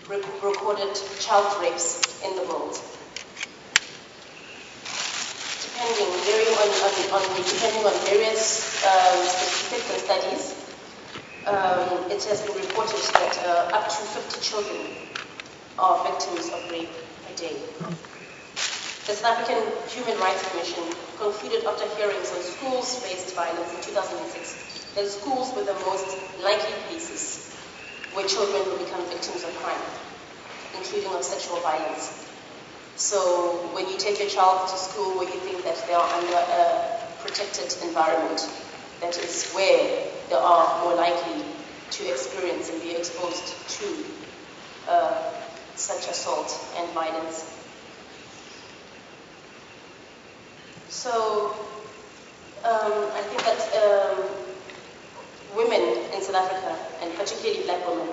recorded child rapes in the world. Depending on various specific studies, it has been reported that up to 50 children are victims of rape a day. The South African Human Rights Commission concluded after hearings on schools-based violence in 2006 that schools were the most likely places where children will become victims of crime, including of sexual violence. So when you take your child to school where you think that they are under a protected environment, that is where they are more likely to experience and be exposed to such assault and violence. So I think that women in South Africa, and particularly black women,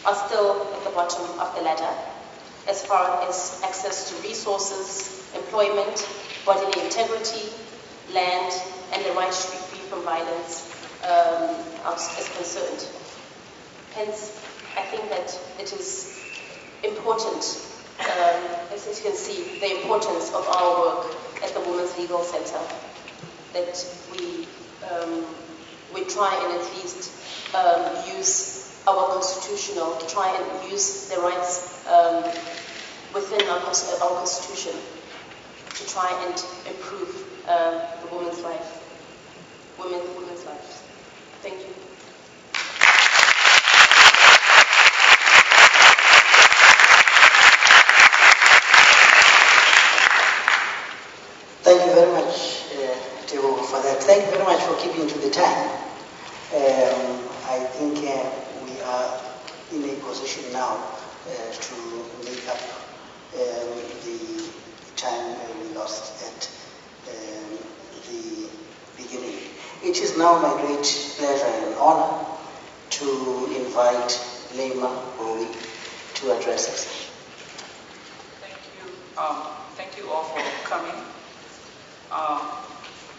are still at the bottom of the ladder as far as access to resources, employment, bodily integrity, land, and the right to be free from violence is concerned. Hence, I think that it is important, as you can see, the importance of our work at the Women's Legal Center, that we try and at least use our try and use the rights within our constitution to try and improve the women's life, women's lives. Thank you. Thank you very much, Tebo, for that. Thank you very much for keeping to the time. I think we are in a position now to make up the time we lost at the beginning. It is now my great pleasure and honor to invite Lema Bowie to address us. Thank you. Thank you all for coming.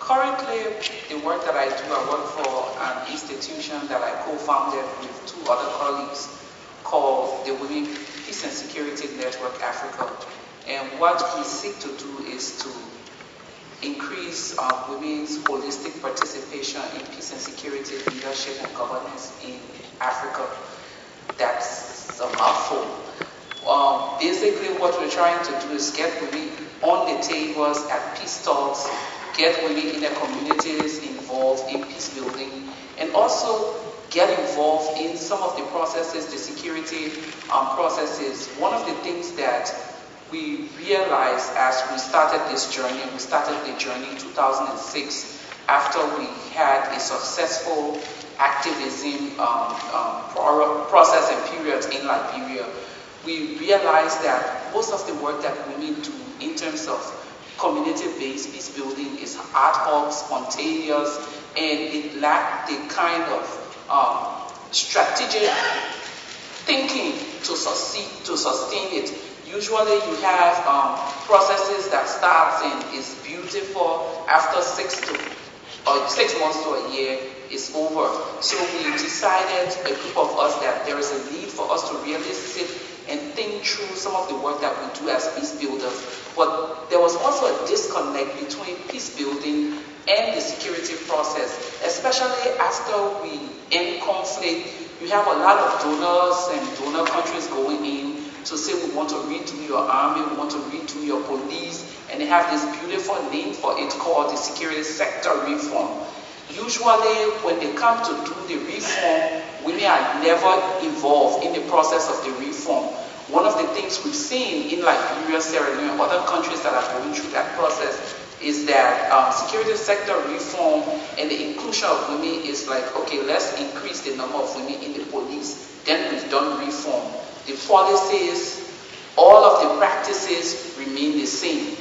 Currently, the work that I do, I work for an institution that I co-founded with two other colleagues called the Women Peace and Security Network Africa. And what we seek to do is to increase women's holistic participation in peace and security, leadership and governance in Africa. That's a mouthful. Basically, what we're trying to do is get women on the tables at peace talks, get women in their communities involved in peace building, and also get involved in some of the processes, the security processes. One of the things that we realized as we started this journey, we started the journey in 2006 after we had a successful activism process and period in Liberia. We realized that most of the work that women do in terms of community-based peace building is ad hoc, spontaneous, and it lacked the kind of strategic thinking to sustain it. Usually you have processes that starts and is beautiful after 6 months to a year is over. So we decided, a group of us, that there is a need for us to really sit and think through some of the work that we do as peace builders. But there was also a disconnect between peace building and the security process, especially after we end conflict. You have a lot of donors and donor countries going in to say, we want to redo your army, we want to redo your police, and they have this beautiful name for it called the security sector reform. Usually when they come to do the reform, women are never involved in the process of the reform. One of the things we've seen in Liberia, Sierra Leone, and other countries that are going through that process is that security sector reform and the inclusion of women is like, okay, let's increase the number of women in the police. Then we've done reform. The policies, all of the practices remain the same.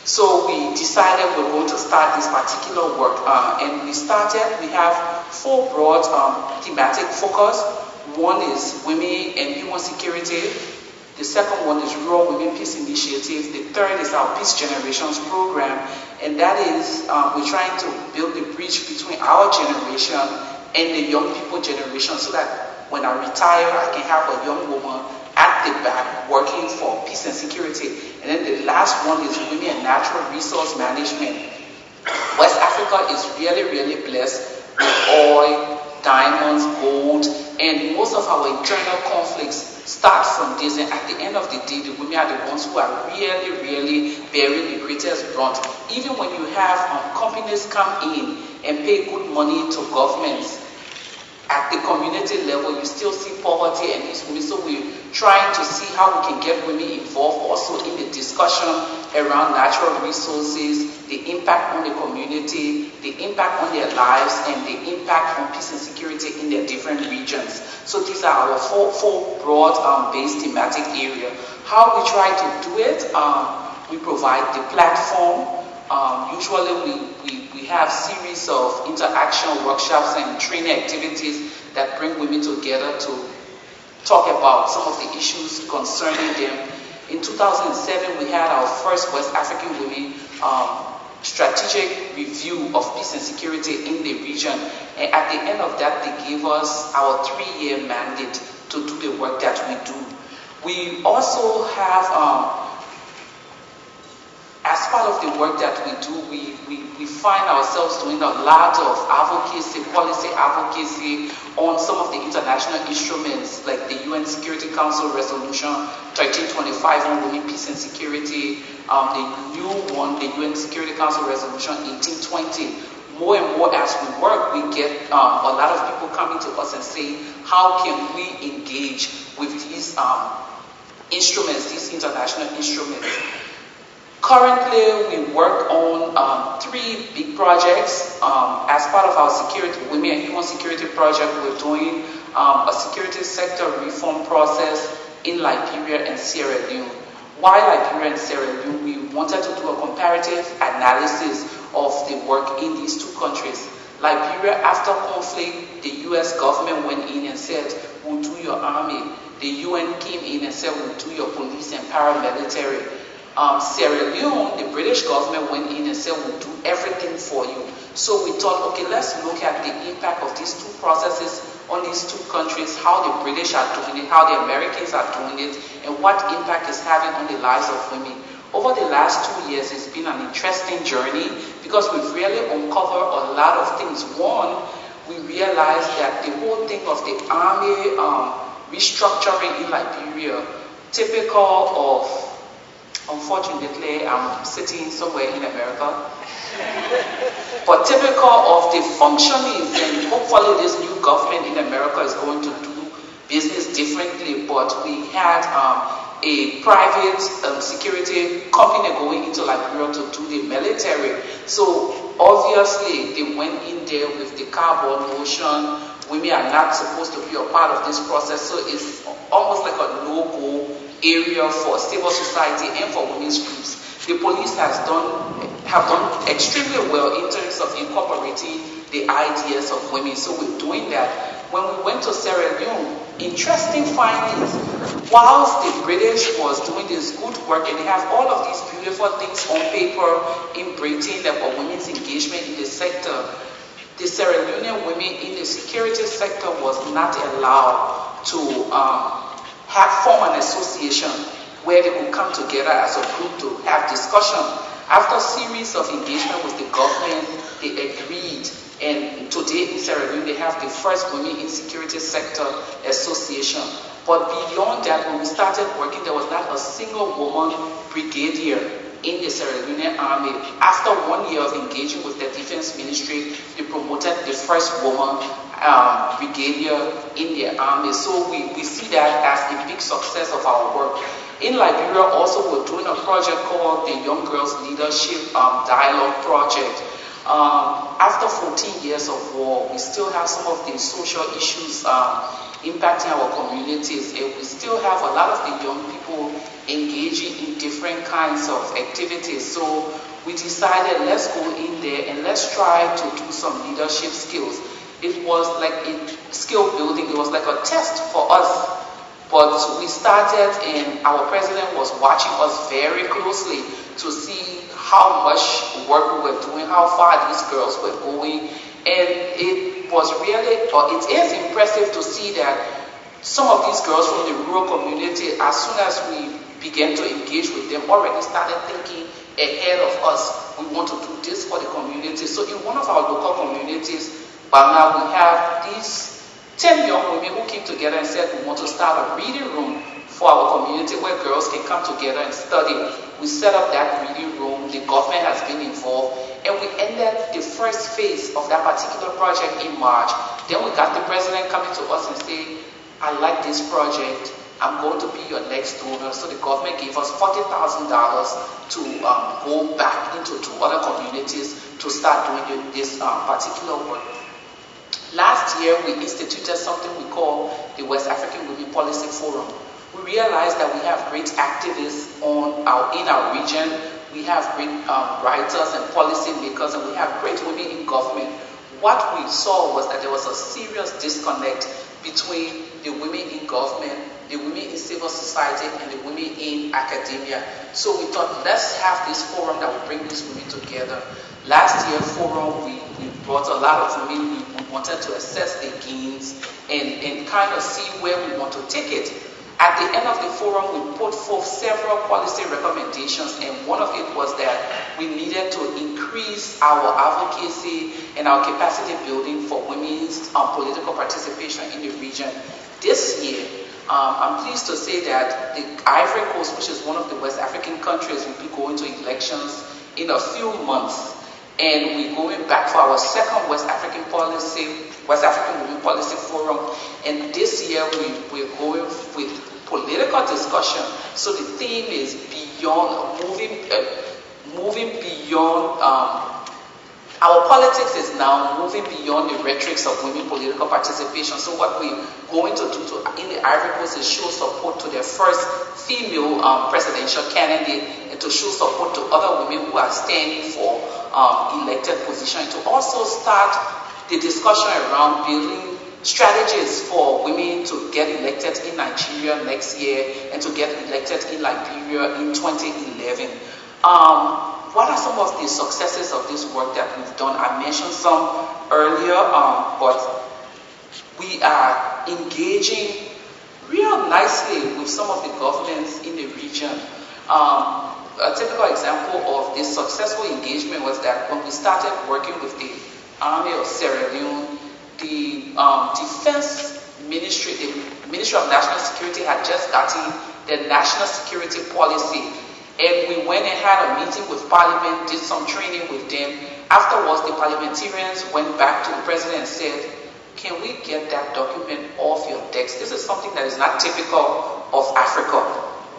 So we decided we're going to start this particular work, and we have 4 broad thematic focus. One is women and human security. The second one is Rural Women Peace Initiative. The third is our Peace Generations program, and that is we're trying to build the bridge between our generation and the young people generation, so that when I retire, I can have a young woman at at the back working for peace and security. And then the last one is women and natural resource management. West Africa is really, really blessed with oil, diamonds, gold, and most of our internal conflicts start from this. And at the end of the day, the women are the ones who are really, really bearing the greatest brunt. Even when you have companies come in and pay good money to governments, at the community level, you still see poverty and these women. So we're trying to see how we can get women involved also in the discussion around natural resources, the impact on the community, the impact on their lives, and the impact on peace and security in their different regions. So these are our four broad-based thematic areas. How we try to do it, we provide the platform. Usually we have series of interaction workshops and training activities that bring women together to talk about some of the issues concerning them. In 2007, we had our first West African Women strategic review of peace and security in the region. And at the end of that, they gave us our 3-year mandate to do the work that we do. We also have as part of the work that we do, we find ourselves doing a lot of advocacy, policy advocacy on some of the international instruments like the UN Security Council Resolution 1325 on women, peace and security, the new one, the UN Security Council Resolution 1820. More and more as we work, we get a lot of people coming to us and saying, how can we engage with these instruments, these international instruments? Currently, we work on 3 big projects. As part of our security, Women and Human Security Project, we're doing a security sector reform process in Liberia and Sierra Leone. Why Liberia and Sierra Leone? We wanted to do a comparative analysis of the work in these 2 countries. Liberia, after conflict, the US government went in and said, we'll do your army. The UN came in and said, we'll do your police and paramilitary. Sierra Leone, the British government went in and said, we'll do everything for you. So we thought, okay, let's look at the impact of these 2 processes on these 2 countries, how the British are doing it, how the Americans are doing it, and what impact it's having on the lives of women. Over the last 2 years, it's been an interesting journey because we've really uncovered a lot of things. One, we realized that the whole thing of the army restructuring in Liberia, typical of, unfortunately, I'm sitting somewhere in America, but typical of the functionings, and hopefully this new government in America is going to do business differently, but we had a private security company going into Liberia to do the military. So obviously they went in there with the carbon notion, women are not supposed to be a part of this process, so it's almost like a no-go area for civil society and for women's groups. The police have done extremely well in terms of incorporating the ideas of women, so we're doing that. When we went to Sierra Leone, interesting findings. Whilst the British was doing this good work and they have all of these beautiful things on paper in Britain about women's engagement in the sector, the Sierra Leonean women in the security sector was not allowed to form an association where they could come together as a group to have discussion. After a series of engagement with the government, they agreed, and today in Sierra Leone they have the first Women in Security Sector Association. But beyond that, when we started working, there was not a single woman brigadier in the Sierra Leonean army. After 1 year of engaging with the Defense Ministry, they promoted the first woman brigadier in the army. So we see that as a big success of our work. In Liberia also, we're doing a project called the Young Girls Leadership Dialogue Project. After 14 years of war, we still have some of the social issues impacting our communities, and we still have a lot of the young people engaging in different kinds of activities. So we decided, let's go in there and let's try to do some leadership skills. It was like a skill building, it was like a test for us. But we started, and our president was watching us very closely to see how much work we were doing, how far these girls were going. And it was really, or it is impressive to see that some of these girls from the rural community community, as soon as we began to engage with them, already started thinking ahead of us. We want to do this for the community. So in one of our local communities, by now we have these 10 young women who came together and said we want to start a reading room for our community where girls can come together and study. We set up that reading room. The government has been involved, and we ended the first phase of that particular project in March. Then we got the president coming to us and say, I like this project. I'm going to be your next donor. So the government gave us $40,000 to go back into 2 other communities to start doing this particular work. Last year, we instituted something we call the West African Women Policy Forum. We realized that we have great activists in our region. We have great writers and policy makers, and we have great women in government. What we saw was that there was a serious disconnect between the women in government, the women in civil society, and the women in academia. So we thought, let's have this forum that will bring these women together. Last year forum, we brought a lot of women. We wanted to assess the gains and kind of see where we want to take it. At the end of the forum, we put forth several policy recommendations, and one of it was that we needed to increase our advocacy and our capacity building for women's political participation in the region. This year, I'm pleased to say that the Ivory Coast, which is one of the West African countries, will be going to elections in a few months. And we're going back for our second West African Women Policy Forum. And this year we're going with political discussion. So the theme is beyond moving beyond. Our politics is now moving beyond the rhetorics of women political participation. So what we're going to do in the Ivory Coast is show support to their first female presidential candidate, and to show support to other women who are standing for elected position, and to also start the discussion around building strategies for women to get elected in Nigeria next year and to get elected in Liberia in 2011. What are some of the successes of this work that we've done? I mentioned some earlier, but we are engaging real nicely with some of the governments in the region. A typical example of this successful engagement was that when we started working with the Army of Sierra Leone, the Defense Ministry, the Ministry of National Security had just gotten the National Security Policy. And we went and had a meeting with Parliament, did some training with them. Afterwards, the parliamentarians went back to the president and said, can we get that document off your desk? This is something that is not typical of Africa.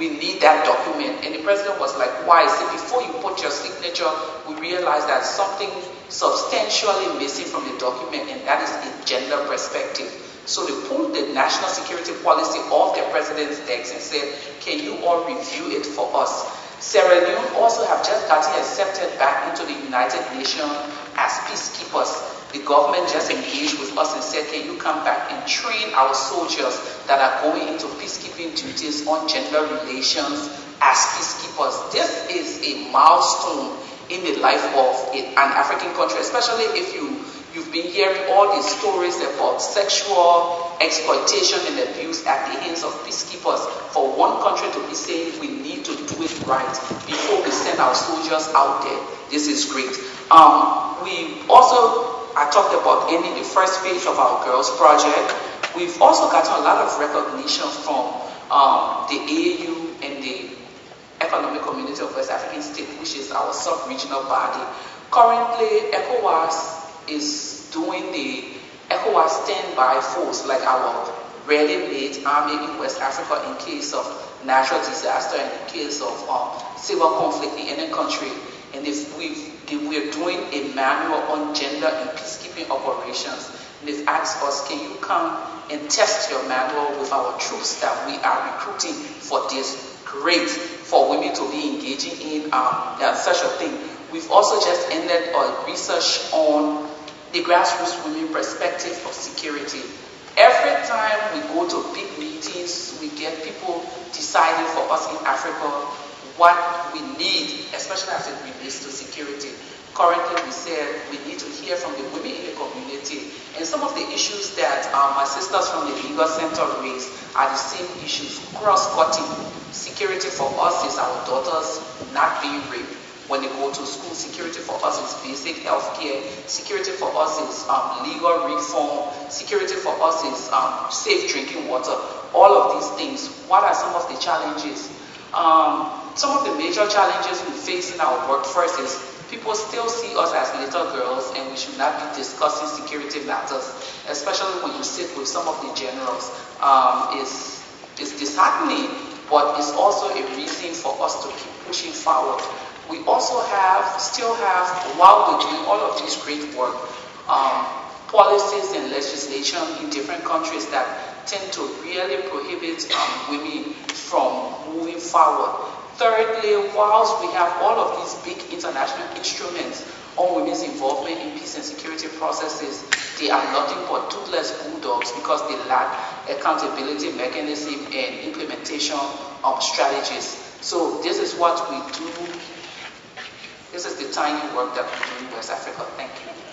We need that document. And the president was like, why? He said, before you put your signature, we realized that something substantially missing from the document, and that is a gender perspective. So they pulled the national security policy off the president's desk and said, can you all review it for us? Sierra Leone also have just gotten accepted back into the United Nations as peacekeepers. The government just engaged with us and said, can you come back and train our soldiers that are going into peacekeeping duties on gender relations as peacekeepers? This is a milestone in the life of an African country, especially if you've been hearing all these stories about sexual exploitation and abuse at the hands of peacekeepers. For one country to be saying we need to do it right before we send our soldiers out there, this is great. I talked about ending the first phase of our girls project. We've also gotten a lot of recognition from the AAU and the Economic Community of West African States, which is our sub-regional body. Currently, ECOWAS is doing the ECOWAS standby force, like our ready-made army in West Africa in case of natural disaster and in case of civil conflict in any country. And we're doing a manual on gender and peacekeeping operations. And they've asked us, can you come and test your manual with our troops that we are recruiting for this? Great, for women to be engaging in such a thing. We've also just ended a research on the grassroots women perspective of security. Every time we go to big meetings, we get people deciding for us in Africa what we need, especially as it relates to security. Currently, we said we need to hear from the women in the community. And some of the issues that my sisters from the legal center raise are the same issues, cross-cutting. Security for us is our daughters not being raped when they go to school. Security for us is basic health care. Security for us is legal reform. Security for us is safe drinking water. All of these things. What are some of the challenges? Some of the major challenges we face in our workforce is people still see us as little girls, and we should not be discussing security matters, especially when you sit with some of the generals. It's disheartening, but it's also a reason for us to keep pushing forward. We also still have, while we're doing all of this great work, policies and legislation in different countries that tend to really prohibit women from moving forward. Thirdly, whilst we have all of these big international instruments on women's involvement in peace and security processes, they are nothing but toothless bulldogs because they lack accountability mechanism and implementation strategies. So this is what we do. This is the tiny work that we do in West Africa. Thank you.